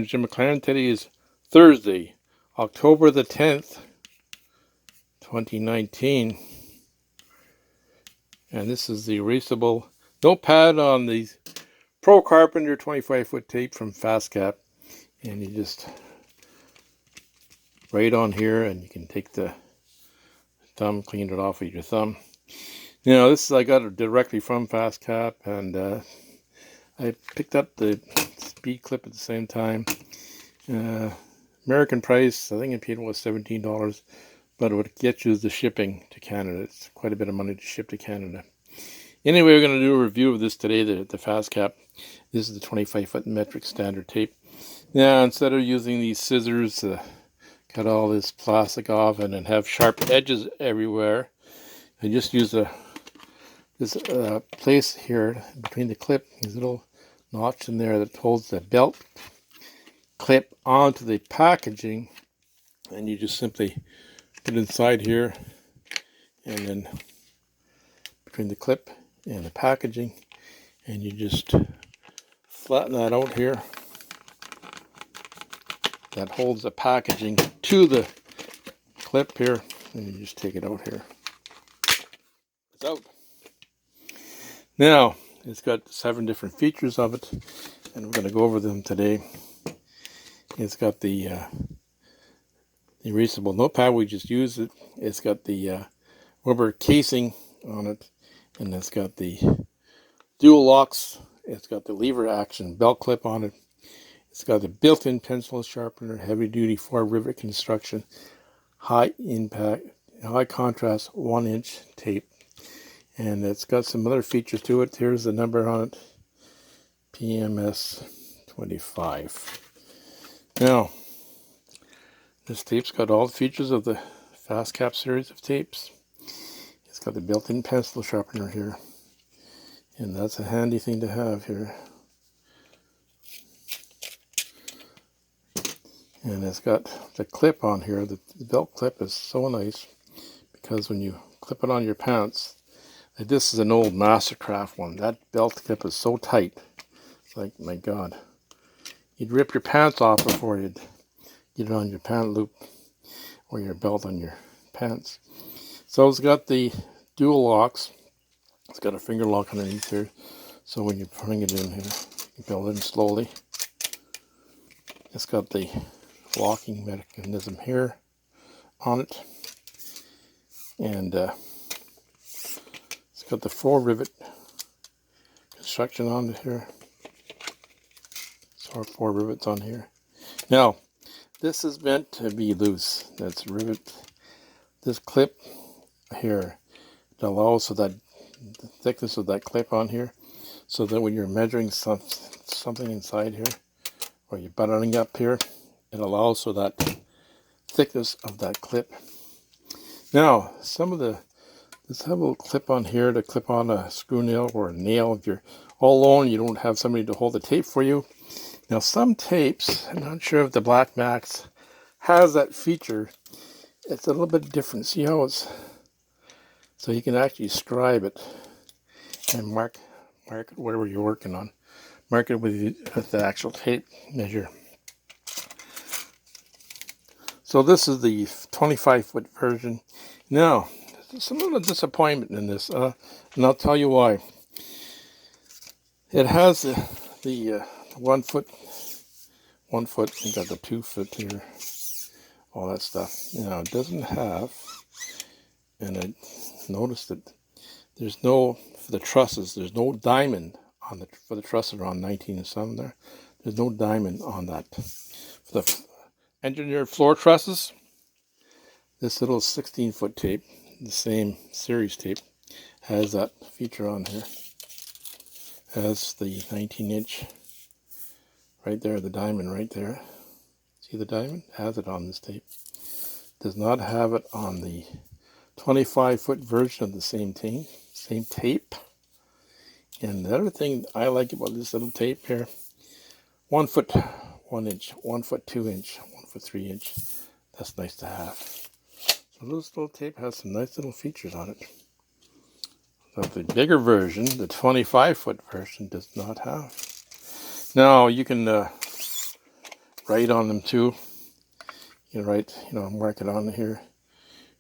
Jim McLaren. Today is Thursday, October the 10th, 2019. And this is the erasable notepad on the Pro Carpenter 25-foot tape from Fastcap. And you just write on here, and you can take the thumb, clean it off with your thumb. You know, this I got it directly from Fastcap, and I picked up the SpeedClip at the same time. American price, I think I paid was $17, but it would get you the shipping to Canada. It's quite a bit of money to ship to Canada. Anyway, we're going to do a review of this today, the Fastcap. This is the 25-foot metric standard tape. Now, instead of using these scissors, cut all this plastic off and then have sharp edges everywhere, I just use this place here between the clip, these little notch in there that holds the belt clip onto the packaging, and you just simply put it inside here, and then between the clip and the packaging, and you just flatten that out here. That holds the packaging to the clip here, and you just take it out here. It's out. Now, it's got 7 different features of it, and we're going to go over them today. It's got the erasable notepad, we just used it. It's got the rubber casing on it, and it's got the dual locks. It's got the lever action belt clip on it. It's got the built-in pencil sharpener, heavy-duty 4-rivet construction, high impact, high contrast 1-inch tape. And it's got some other features to it. Here's the number on it, PMS 25. Now, this tape's got all the features of the Fastcap series of tapes. It's got the built-in pencil sharpener here, and that's a handy thing to have here. And it's got the clip on here. The belt clip is so nice because when you clip it on your pants, like this is an old Mastercraft one. That belt clip is so tight. It's like, my God. You'd rip your pants off before you'd get it on your pant loop or your belt on your pants. So it's got the dual locks. It's got a finger lock underneath here. So when you bring it in here, you build it in slowly. It's got the locking mechanism here on it. And it's got the 4-rivet construction on it here. So 4 rivets on here. Now, this is meant to be loose. That's rivet. This clip here, it allows so that the thickness of that clip on here, so that when you're measuring something inside here, or you're buttoning up here, it allows so that thickness of that clip. Now, let's have a little clip on here to clip on a screw nail or a nail. If you're all alone, you don't have somebody to hold the tape for you. Now, some tapes, I'm not sure if the Black Max has that feature. It's a little bit different. See how it's, so you can actually scribe it and mark it whatever you're working on. Mark it with the actual tape measure. So this is the 25-foot version. Now, there's a little disappointment in this, and I'll tell you why. It has the 1 foot, you got the 2 foot here, all that stuff. Now, it doesn't have, and I noticed that there's no, for the trusses, there's no diamond on the, for the trusses around 19 and some there. There's no diamond on that. For the engineered floor trusses, this little 16-foot tape, the same series tape, has that feature on here. Has the 19-inch right there, the diamond right there. See the diamond? Has it on this tape. Does not have it on the 25-foot version of the same tape. And the other thing I like about this little tape here, 1 foot 1 inch, 1 foot 2 inch, 1 foot 3 inch. That's nice to have. So this little tape has some nice little features on it. So the bigger version, the 25-foot version, does not have. Now you can write on them too. You can write, mark it on here.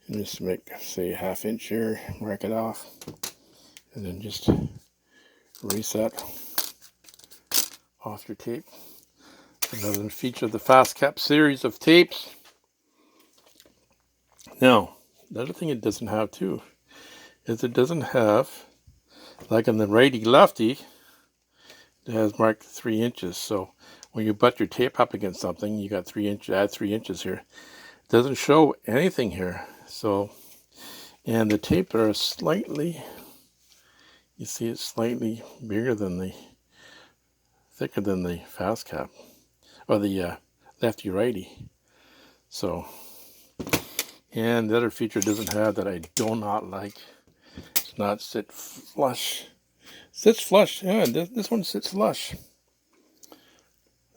And just make, say, 1/2 inch here, mark it off. And then just erase that off your tape. Another feature of the Fastcap series of tapes. Now, the other thing it doesn't have too is it doesn't have, like in the righty lefty, it has marked 3 inches. So when you butt your tape up against something, you got 3 inches, add 3 inches here. It doesn't show anything here. So, and the tape are slightly, you see it's slightly bigger than thicker than the Fastcap, or the lefty righty. So, and the other feature it doesn't have that I do not like, it's not sit flush. Sits flush, yeah, this one sits flush.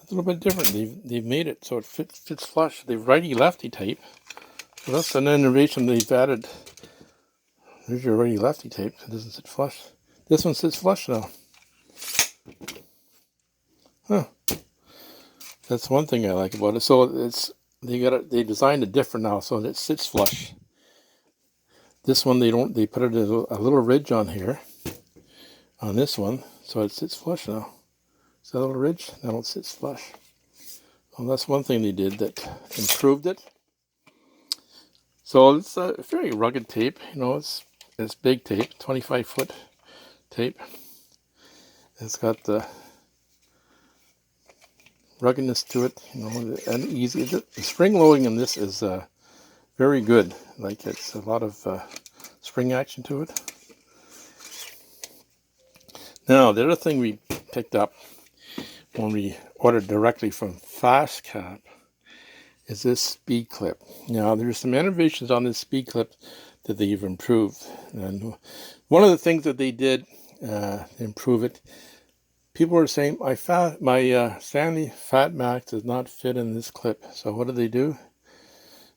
It's a little bit different. They've made it so it fits flush. The righty lefty tape. So that's an innovation they've added. There's your righty lefty tape. It doesn't sit flush. This one sits flush now. Huh. That's one thing I like about it. So they designed it different now so that it sits flush. This one they put it a little ridge on here. On this one, so it sits flush now. See that little ridge? Now it sits flush. Well, that's one thing they did that improved it. So it's a very rugged tape. It's big tape, 25-foot tape. It's got the ruggedness to it, and easy. The spring loading in this is very good. Like, it's a lot of spring action to it. Now, the other thing we picked up when we ordered directly from Fastcap is this SpeedClip. Now, there's some innovations on this SpeedClip that they've improved. And one of the things that they did improve it, people were saying, my Stanley Fat Max does not fit in this clip. So what did they do?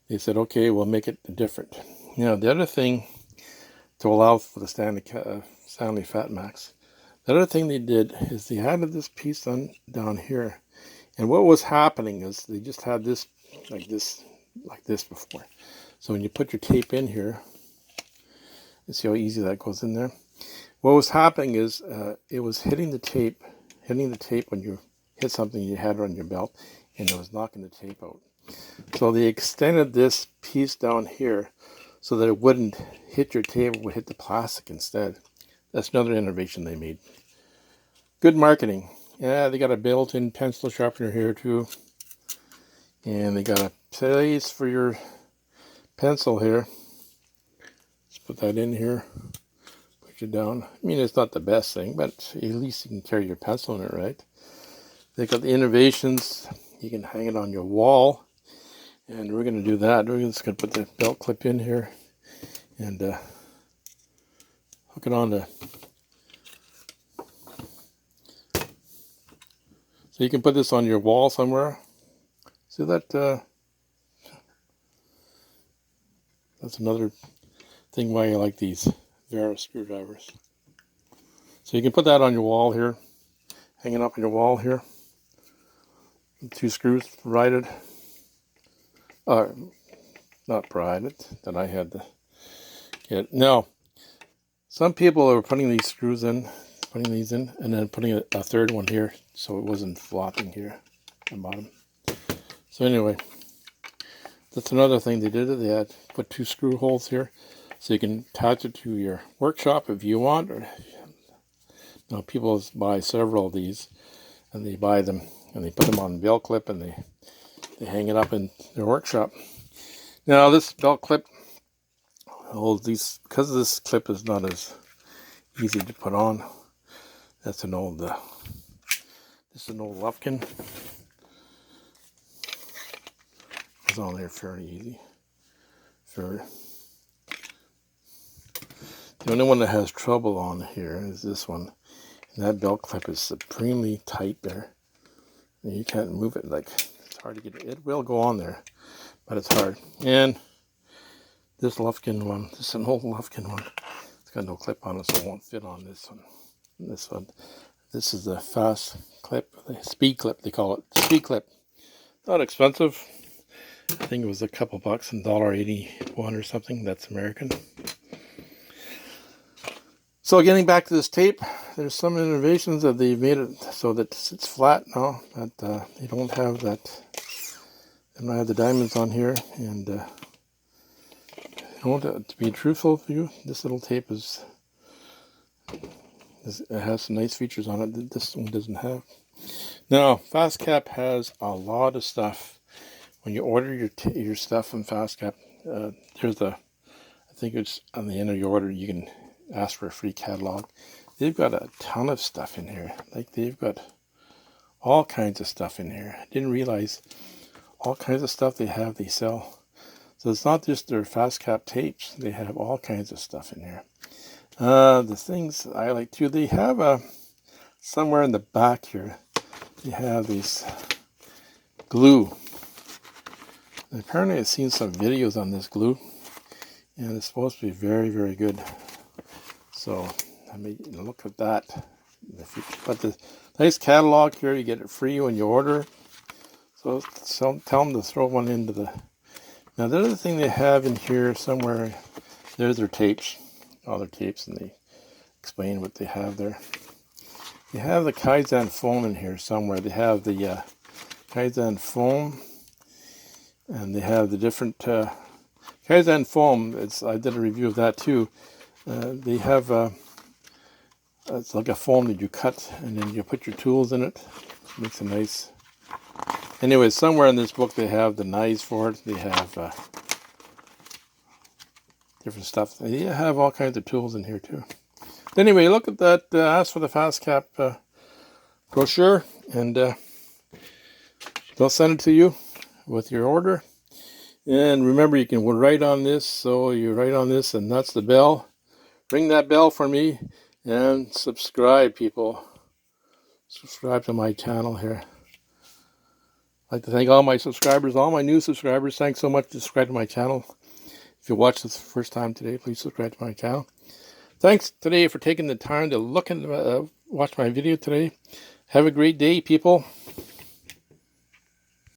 They said, okay, we'll make it different. Now, the other thing to allow for the Stanley Fat Max, the other thing they did is they added this piece down here. And what was happening is they just had this like this before. So when you put your tape in here, you see how easy that goes in there. What was happening is it was hitting the tape when you hit something you had on your belt, and it was knocking the tape out. So they extended this piece down here so that it wouldn't hit your tape, it would hit the plastic instead. That's another innovation they made. Good marketing. Yeah, they got a built-in pencil sharpener here too. And they got a place for your pencil here. Just put that in here. Put it down. I mean, it's not the best thing, but at least you can carry your pencil in it, right? They got the innovations. You can hang it on your wall. And we're going to do that. We're just going to put the belt clip in here and hook it on the... So you can put this on your wall somewhere. See that? That's another thing why I like these Vera screwdrivers. So you can put that on your wall here, hanging up on your wall here. 2 screws righted. Not pried, that I had to get. Now, some people are putting these screws in, putting these in, and then putting a third one here so it wasn't flopping here at the bottom. So anyway, that's another thing they did. They had put 2 screw holes here so you can attach it to your workshop if you want. Or, people buy several of these and they buy them and they put them on a belt clip and they hang it up in their workshop. Now this belt clip holds these, because this clip is not as easy to put on. That's an old, this is an old Lufkin. It's on there fairly easy. The only one that has trouble on here is this one. And that belt clip is supremely tight there. And you can't move it, like, it's hard to get it. It will go on there, but it's hard. And this Lufkin one, this is an old Lufkin one. It's got no clip on it, so it won't fit on this one. This is the Fastcap, the SpeedClip, they call it. SpeedClip. Not expensive. I think it was a couple bucks, $1.81 or something. That's American. So getting back to this tape, there's some innovations that they've made it so that it's flat now. That you don't have that. And I have the diamonds on here, and to be truthful with you, this little tape it has some nice features on it that this one doesn't have. Now, Fastcap has a lot of stuff. When you order your stuff from Fastcap, there's I think it's on the end of your order, you can ask for a free catalog. They've got a ton of stuff in here. Like, they've got all kinds of stuff in here. I didn't realize all kinds of stuff they sell. So it's not just their Fastcap tapes. They have all kinds of stuff in here. The things I like too, they have somewhere in the back here, they have these glue. And apparently I've seen some videos on this glue, and it's supposed to be very, very good. So I may look at that in the future. But the nice catalog here, you get it free when you order. So tell them to throw one into the... Now the other thing they have in here somewhere, there's their tapes, all their tapes, and they explain what they have there. They have the Kaizen foam in here somewhere. They have the Kaizen foam, and they have the different Kaizen foam. I did a review of that too. They have it's like a foam that you cut, and then you put your tools in it. Makes a nice... Anyway, somewhere in this book they have the knives for it. They have different stuff. They have all kinds of tools in here too. Anyway, look at that. Ask for the Fastcap brochure, and they'll send it to you with your order. And remember, you can write on this. So you write on this, and that's the bell. Ring that bell for me, and subscribe, people. Subscribe to my channel here. I'd like to thank all my subscribers, all my new subscribers. Thanks so much for subscribing to my channel. If you watched this the first time today, please subscribe to my channel. Thanks today for taking the time to look and watch my video today. Have a great day, people.